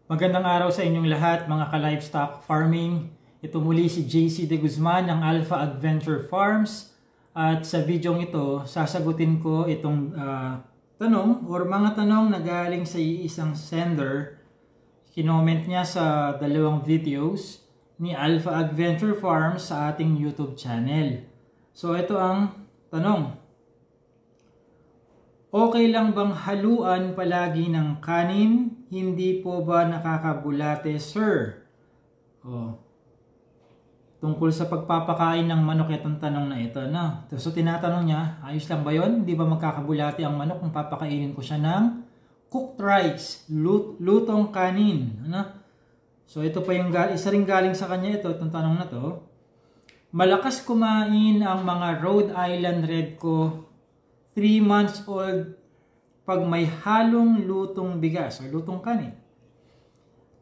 Magandang araw sa inyong lahat mga ka-livestock farming. Ito muli si JC De Guzman ng Alpha Adventure Farms. At sa video ito, sasagutin ko itong tanong or mga tanong na galing sa isang sender. Kinoment niya sa dalawang videos ni Alpha Adventure Farms sa ating YouTube channel. So ito ang tanong. Okay lang bang haluan palagi ng kanin? Hindi po ba nakakabulate, sir? Tungkol sa pagpapakain ng manok itong tanong na ito. No? So tinatanong niya, ayos lang ba yun? Hindi ba magkakabulate ang manok kung papakainin ko siya ng cooked rice, lutong kanin? Ano? So ito pa yung isa ring galing sa kanya ito, itong tanong na to. Malakas kumain ang mga Rhode Island Red ko 3 months old pag may halong lutong bigas o lutong kanin.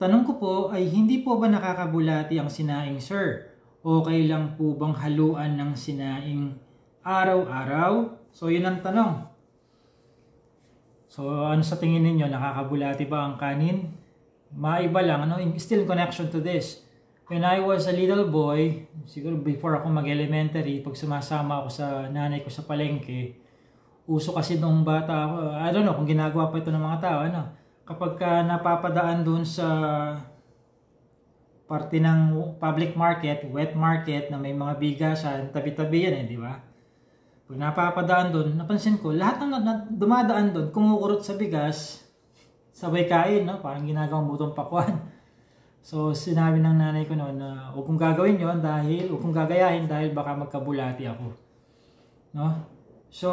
Tanong ko po ay hindi po ba nakakabulati ang sinaing, sir? Okay lang po bang haluan ng sinaing araw-araw? So yun ang tanong. So ano sa tingin ninyo, nakakabulati ba ang kanin? Maiba lang, ano? Still in connection to this. When I was a little boy, siguro before ako mag-elementary, pag sumasama ako sa nanay ko sa palengke, uso kasi nung bata ako, I don't know kung ginagawa pa ito ng mga tao, ano? Kapag napapadaan doon sa parte ng public market, wet market, na may mga bigasan, tabi-tabi yan di ba? Pag napapadaan doon, napansin ko, lahat ng dumadaan doon, kumukurot sa bigas, sabay kain, no? Parang ginagawang butong pakwan. So, sinabi ng nanay ko noon na huwag kong gagawin yon dahil, huwag kong gagayahin dahil baka magkabulati ako. No? So,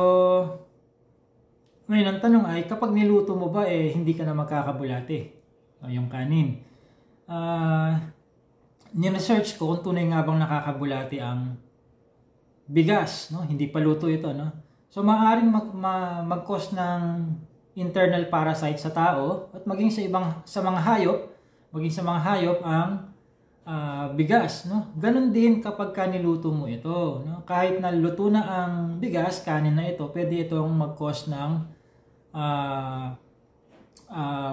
ngayon ang tanong ay, kapag niluto mo ba, hindi ka na magkakabulate yung kanin. Ni-research ko kung tunay nga bang nakakabulate ang bigas. No? Hindi pa luto ito. No? So, maaaring mag-cause ng internal parasite sa tao at maging sa mga hayop ang bigas, no? Ganon din kapag niluto mo ito, no? Kahit na luto na ang bigas, kanin na ito, pwede itong mag-cause ng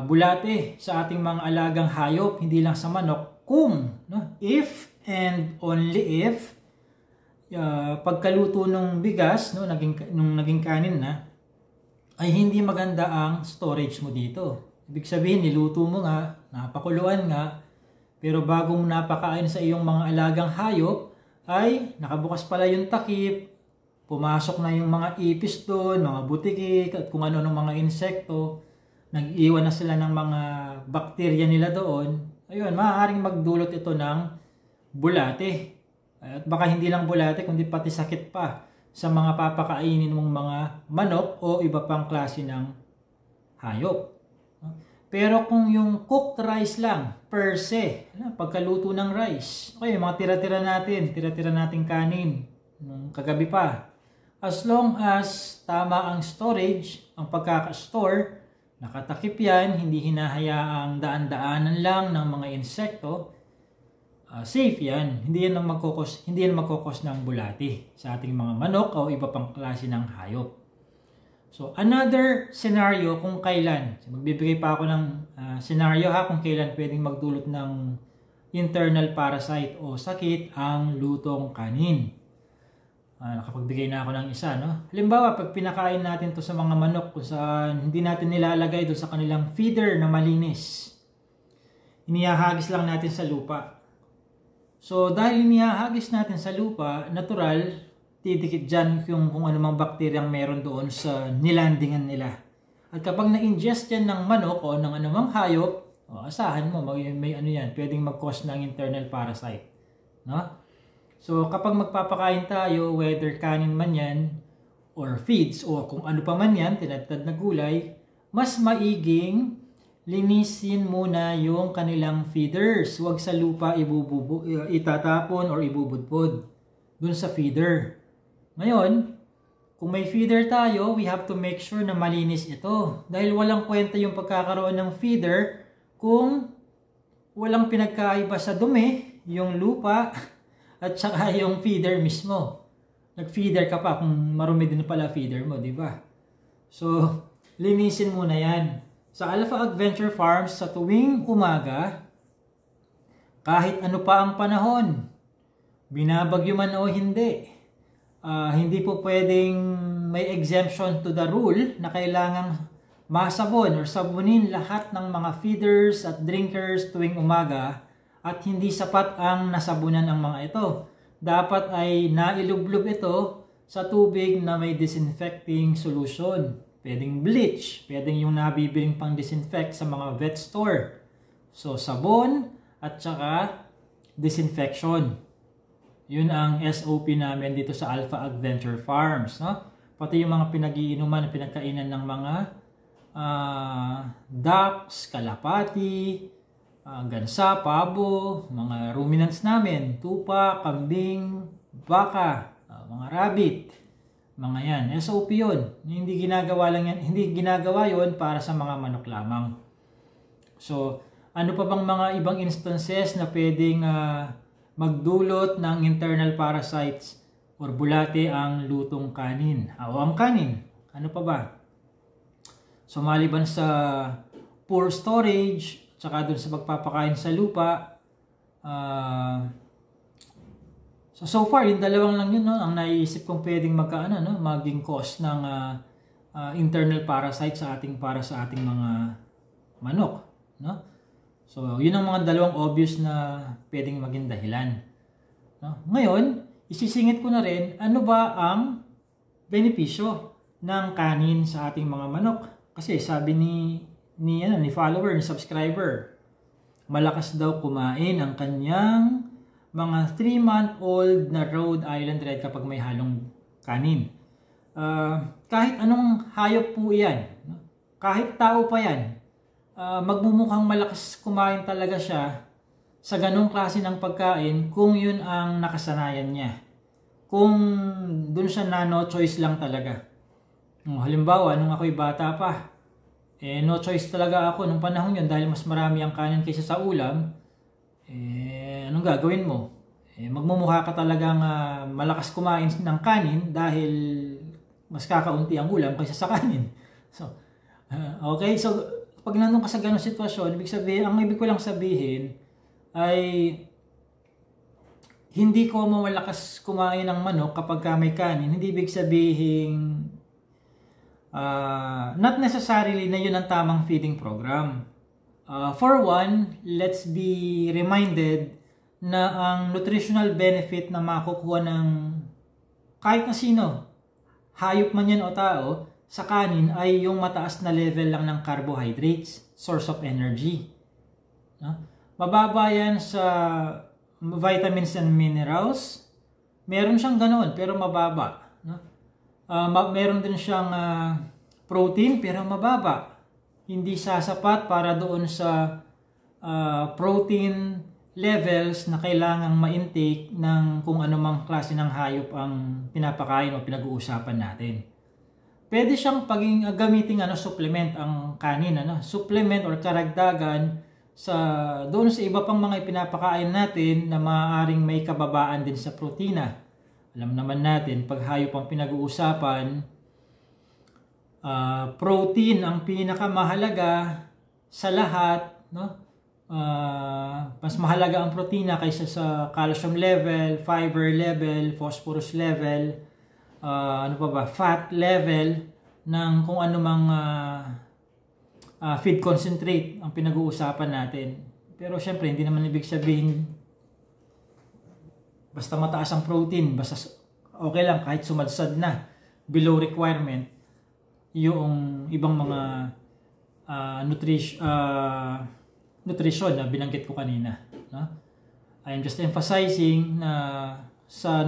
bulate sa ating mga alagang hayop, hindi lang sa manok, kung, no? If and only if pagkaluto ng bigas, no, naging kanin na, ay hindi maganda ang storage mo dito. Ibig sabihin, niluto mo nga, napakuluan nga, pero bagong napakain sa iyong mga alagang hayop, ay nakabukas pala yung takip, pumasok na yung mga ipis doon, mga butikik, at kung ano ng mga insekto, nag-iwan na sila ng mga bakterya nila doon, ayun, maaaring magdulot ito ng bulate. At baka hindi lang bulate, kundi pati sakit pa sa mga papakainin mong mga manok o iba pang klase ng hayop. Pero kung yung cooked rice lang, per se, pagkaluto ng rice, okay, mga tira-tira natin kanin, nung kagabi pa. As long as tama ang storage, ang pagkaka-store, nakatakip yan, hindi hinahayaang daan-daanan lang ng mga insekto, safe yan. Hindi yan magkokos ng bulati sa ating mga manok o iba pang klase ng hayop. So, another scenario kung kailan, magbibigay pa ako ng scenario kung kailan pwedeng magdulot ng internal parasite o sakit ang lutong kanin. Nakapagbigay na ako ng isa, no? Halimbawa, pag pinakain natin to sa mga manok kung saan hindi natin nilalagay doon sa kanilang feeder na malinis, inihahagis lang natin sa lupa. So, dahil inihahagis natin sa lupa, natural, didikit dyan kung anumang bakteryang meron doon sa nilandingan nila. At kapag na-ingest yan ng manok o ng anumang hayop, asahan mo, may ano yan, pwedeng mag-cause ng internal parasite. No? So, kapag magpapakain tayo, whether kanin man yan, or feeds, o kung ano pa man yan, tinadtad na gulay, mas maiging linisin muna yung kanilang feeders. Huwag sa lupa itatapon or ibubudbud dun sa feeder. Ngayon, kung may feeder tayo, we have to make sure na malinis ito. Dahil walang kwenta yung pagkakaroon ng feeder kung walang pinagkaiba sa dumi, yung lupa, at saka yung feeder mismo. Nag-feeder ka pa kung marumi din pala feeder mo, di ba? So, linisin muna yan. Sa Alpha Adventure Farms, sa tuwing umaga, kahit ano pa ang panahon, binabagyo man o hindi, hindi po pwedeng may exemption to the rule na kailangang masabon or sabunin lahat ng mga feeders at drinkers tuwing umaga at hindi sapat ang nasabunan ang mga ito. Dapat ay nailublob ito sa tubig na may disinfecting solution. Pwedeng bleach, pwedeng yung nabibiling pang disinfect sa mga vet store. So sabon at saka disinfection. Yun ang SOP namin dito sa Alpha Adventure Farms, no? Pati yung mga pinag-iinuman, pinagkainan ng mga ducks, kalapati, gansa, pabo, mga ruminants namin, tupa, kambing, baka, mga rabbit, mga yan. SOP yun. Hindi ginagawa lang yan, hindi ginagawa yun para sa mga manok lamang. So, ano pa bang mga ibang instances na pwedeng magdulot ng internal parasites or bulate ang lutong kanin o ang kanin? Ano pa ba? So maliban sa poor storage, tsaka dun sa pagpapakain sa lupa, so far yung dalawang lang yun, no, ang naiisip kong pwedeng maging cause ng internal parasite para sa ating mga manok, no? So yun ang mga dalawang obvious na pwedeng maging dahilan, no? Ngayon, isisingit ko na rin ano ba ang benepisyo ng kanin sa ating mga manok. Kasi sabi ni follower, ni subscriber, malakas daw kumain ang kanyang mga 3-month-old na Rhode Island Red kapag may halong kanin. Kahit anong hayop po yan, kahit tao pa yan, magmumukhang malakas kumain talaga siya sa ganong klase ng pagkain kung yun ang nakasanayan niya. Kung dun siya na no choice lang talaga. Halimbawa, nung ako'y bata pa, no choice talaga ako nung panahon yun dahil mas marami ang kanin kaysa sa ulam, anong gagawin mo? Magmumukha ka talagang malakas kumain ng kanin dahil mas kakaunti ang ulam kaysa sa kanin. So, okay, so pag nandun ka sa ganong sitwasyon, ang ibig ko lang sabihin ay hindi ko malakas kumain ng manok kapag may kanin. Hindi ibig sabihin not necessarily na yun ang tamang feeding program. For one, let's be reminded na ang nutritional benefit na makukuha ng kahit na sino, hayop man yan o tao, sa kanin ay yung mataas na level lang ng carbohydrates, source of energy. Mababa yan sa vitamins and minerals. Meron siyang ganoon pero mababa. Meron din siyang protein pero mababa. Hindi sasapat para doon sa protein levels na kailangang ma-intake ng kung anumang klase ng hayop ang pinapakain o pinag-uusapan natin. Pwede siyang gamitin supplement ang kanin, supplement or karagdagan doon sa iba pang mga ipinapakain natin na maaaring may kababaan din sa protina. Alam naman natin, pag hayop ang pinag-uusapan, protein ang pinakamahalaga sa lahat, no? Mas mahalaga ang protina kaysa sa calcium level, fiber level, phosphorus level, fat level ng kung anumang feed concentrate ang pinag-uusapan natin. Pero syempre, hindi naman ibig sabihin basta mataas ang protein, basta okay lang kahit sumadsad na below requirement yung ibang mga nutrition na binanggit ko kanina. No? I am just emphasizing na sa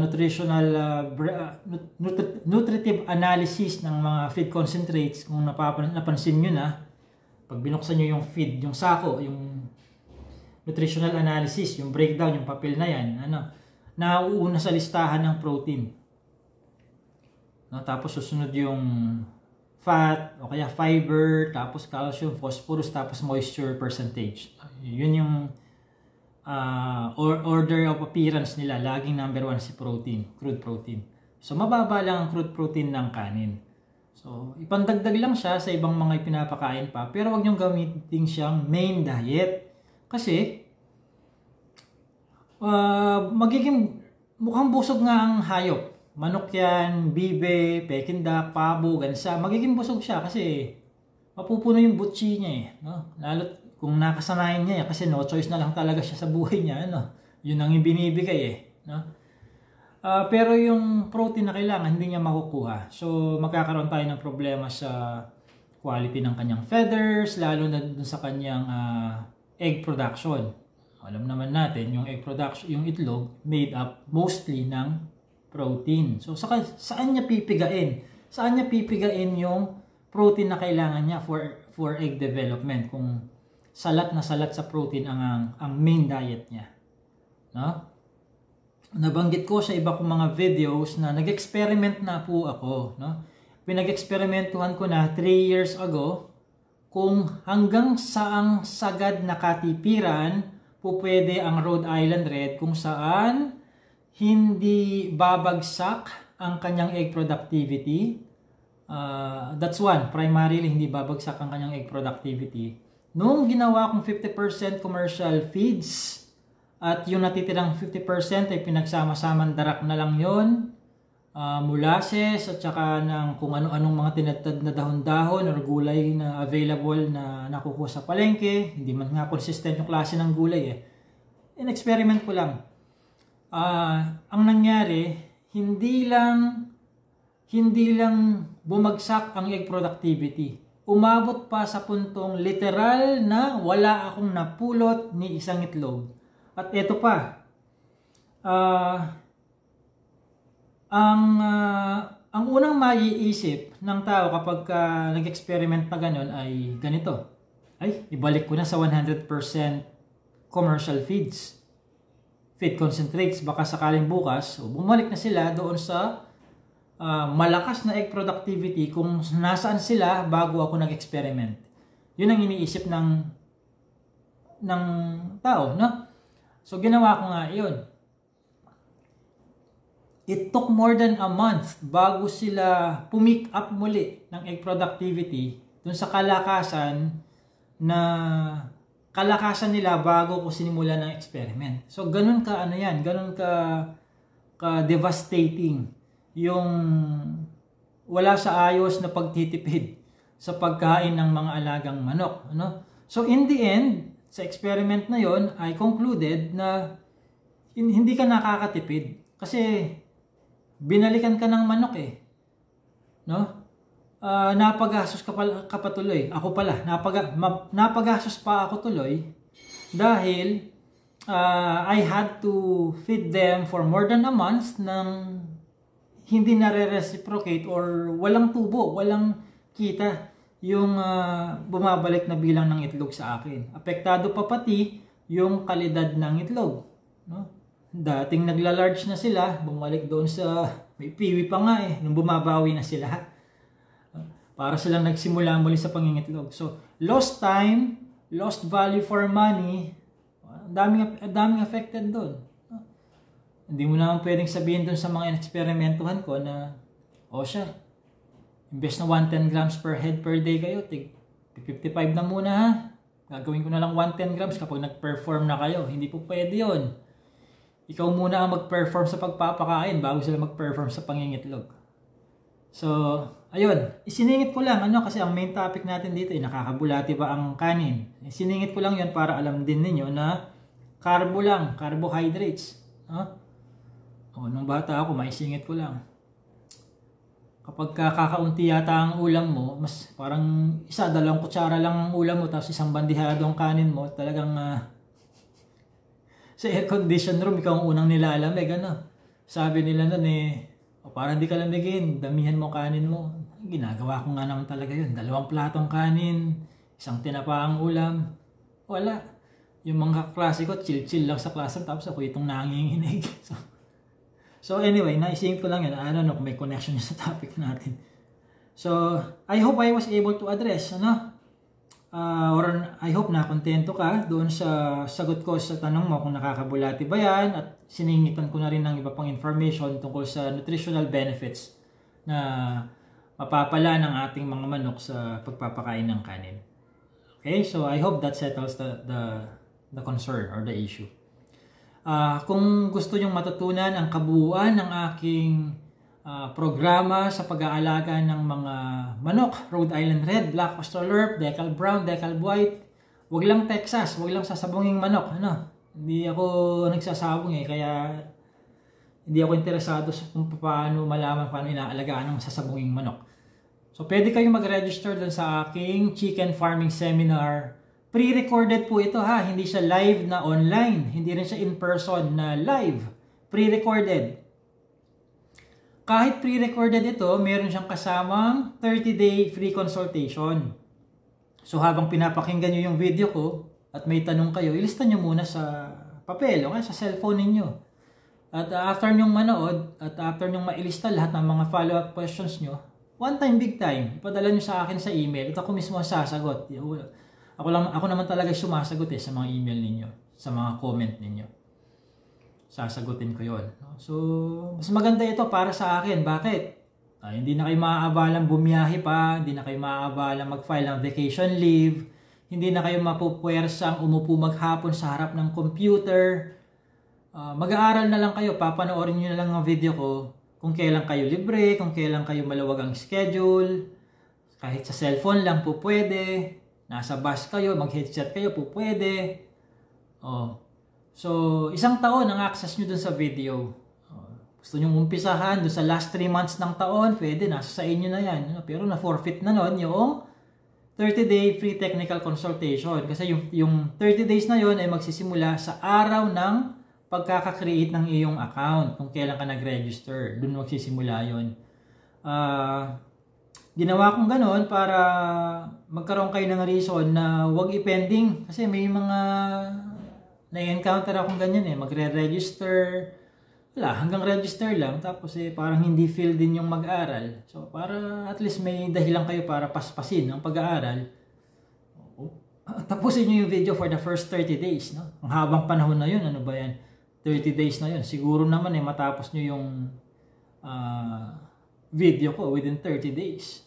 nutritive analysis ng mga feed concentrates, kung napansin nyo na, pag binuksan nyo yung feed, yung sako, yung nutritional analysis, yung breakdown, yung papel na yan, nauuna sa listahan ng protein. Tapos susunod yung fat, o kaya fiber, tapos calcium, phosphorus, tapos moisture percentage. Yun yung order of appearance nila. Laging number 1 si protein, crude protein. So mababa lang ang crude protein ng kanin. So, ipandagdag lang siya sa ibang mga ipinapakain pa, pero wag niyong gamitin siyang main diet. Kasi, magiging mukhang busog nga ang hayop. Manok yan, bibe, peking duck, pabo, gansa. Magiging busog siya kasi mapupuno yung butchi niya eh. No? Lalo't kung nakasanayan niya kasi no choice na lang talaga siya sa buhay niya. Ano? Yun ang ibinibigay eh. No? Pero yung protein na kailangan, hindi niya makukuha. So, magkakaroon tayo ng problema sa quality ng kanyang feathers, lalo na dun sa kanyang egg production. Alam naman natin, yung egg production, yung itlog, made up mostly ng protein. So, saan niya pipigain? Saan niya pipigain yung protein na kailangan niya for egg development? Kung salat na salat sa protein ang main diet niya. No? Nabanggit ko sa iba kong mga videos na nag-experiment na po ako. No? Pinag-experimentuhan ko na 3 years ago kung hanggang saang sagad na katipiran po pwede ang Rhode Island Red kung saan hindi babagsak ang kanyang egg productivity. That's one. Primarily, hindi babagsak ang kanyang egg productivity. Nung ginawa kong 50% commercial feeds, at yung natitirang 50% ay pinagsama-samang darak na lang yon, molasses at saka ng kung ano-anong mga tinatad na dahon-dahon or gulay na available na nakukuha sa palengke. Hindi man nga consistent yung klase ng gulay eh. In-experiment ko lang. Ang nangyari, hindi lang bumagsak ang egg productivity. Umabot pa sa puntong literal na wala akong napulot ni isang itlog. At ito pa, ang unang maiisip ng tao kapag nag-experiment na ganun ay ganito. Ay, ibalik ko na sa 100% commercial feeds. Feed concentrates, baka sakaling bukas, bumalik na sila doon sa malakas na egg productivity kung nasaan sila bago ako nag-experiment. Yun ang iniisip ng tao, no? So, ginawa ko nga yun. It took more than a month bago sila pumick up muli ng egg productivity dun sa kalakasan nila bago ko sinimula ng experiment. So, ganun ka, ganun ka devastating yung wala sa ayos na pagtitipid sa pagkain ng mga alagang manok. Ano? So, in the end, sa experiment na yon I concluded na hindi ka nakakatipid kasi binalikan ka ng manok eh. No? Napagastos ka pa tuloy. Ako pala, napagastos pa ako tuloy dahil I had to feed them for more than a month nang hindi nare-reciprocate or walang tubo, walang kita yung bumabalik na bilang ng itlog sa akin. Apektado pa pati yung kalidad ng itlog. No? Dating nagla-large na sila, bumalik doon sa may piwi pa nga eh, nung bumabawi na sila. Para silang nagsimula muli sa pangingitlog. So, lost time, lost value for money, daming affected doon. Hindi mo naman pwedeng sabihin doon sa mga ineksperimentuhan ko na, siya, imbes na 110 grams per head per day kayo, 55 na muna ha. Gagawin ko na lang 110 grams kapag nag-perform na kayo. Hindi po pwede yun. Ikaw muna ang mag-perform sa pagpapakain bago sila mag-perform sa pangingitlog. So, ayun. Isiningit ko lang, kasi ang main topic natin dito, nakakabulati ba ang kanin? Isiningit ko lang yun para alam din ninyo na carbo lang, carbohydrates. Nung bata ako, maisingit ko lang. Kapag kakaunti yata ang ulam mo, mas parang 1-2 kutsara lang ang ulam mo, tapos 1 bandihado ang kanin mo, talagang sa air condition room, ikaw ang unang nilalamig, Sabi nila nun parang di ka lamigin, damihan mo kanin mo. Ginagawa ko nga naman talaga yun. 2 platong kanin, 1 tinapaang ulam. Wala. Yung mga klase ko, chill-chill lang sa klase, tapos ako itong nanginginig. So anyway, naisingit ko lang yan. I don't know kung may connection sa topic natin. So, I hope I was able to address, or I hope na kontento ka doon sa sagot ko sa tanong mo kung nakakabulati ba yan, at siningitan ko na rin ng iba pang information tungkol sa nutritional benefits na mapapala ng ating mga manok sa pagpapakain ng kanin. Okay, so I hope that settles the concern or the issue. Kung gusto nyong matutunan ang kabuuan ng aking programa sa pag-aalaga ng mga manok, Rhode Island Red, Black Australorp, Decal Brown, Decal White, wag lang Texas, wag lang sasabunging manok, Hindi ako nagsasabong kaya hindi ako interesado sa kung paano malaman paano inaalagaan ng sasabunging manok. So, pwede kayong mag-register dun sa aking chicken farming seminar. Pre-recorded po ito hindi siya live na online. Hindi rin siya in-person na live. Pre-recorded. Kahit pre-recorded ito, meron siyang kasamang 30-day free consultation. So, habang pinapakinggan nyo yung video ko at may tanong kayo, ilista nyo muna sa papel o sa cellphone ninyo. At after nyong manood at after nyong mailista lahat ng mga follow-up questions nyo, one time, big time, ipadala nyo sa akin sa email at ako mismo ang sasagot. Ako naman talaga sumasagot sa mga email ninyo, sa mga comment ninyo. Sasagutin ko yon. So, mas maganda ito para sa akin. Bakit? Hindi na kayo maaabalang bumiyahe pa, hindi na kayo maaabalang mag-file ng vacation leave, hindi na kayo mapupwersang umupo maghapon sa harap ng computer. Mag-aaral na lang kayo, papanoorin nyo na lang ang video ko kung kailan kayo libre, kung kailan kayo maluwag ang schedule, kahit sa cellphone lang po pwede, nasa bus kayo, mag-headset kayo po pwede. So, isang taon ang access nyo dun sa video. Gusto nyo umpisahan dun sa last 3 months ng taon, pwede, nasa sa inyo na yan. Pero na-forfeit na nun yung 30-day free technical consultation. Kasi yung 30 days na yon ay magsisimula sa araw ng pagkaka-create ng iyong account, kung kailan ka nag-register, doon magsisimula yun. Ginawa kong gano'n para magkaroon kayo ng reason na huwag i-pending. Kasi may mga na-encounter akong ganyan magre-register, wala, hanggang register lang, tapos parang hindi feel din yung mag-aral. So para at least may dahilan kayo para paspasin ang pag-aaral. Tapusin nyo yung video for the first 30 days. Ang habang panahon na yun, ano ba yan? 30 days na yun. Siguro naman matapos nyo yung video ko within 30 days.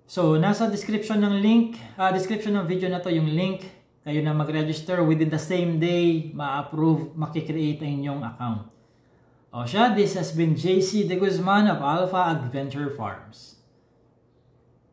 So, nasa description ng link, description ng video na to yung link. Kayo na mag-register within the same day, ma-approve, makikreate ang inyong account. This has been JC De Guzman of Alpha Adventure Farms.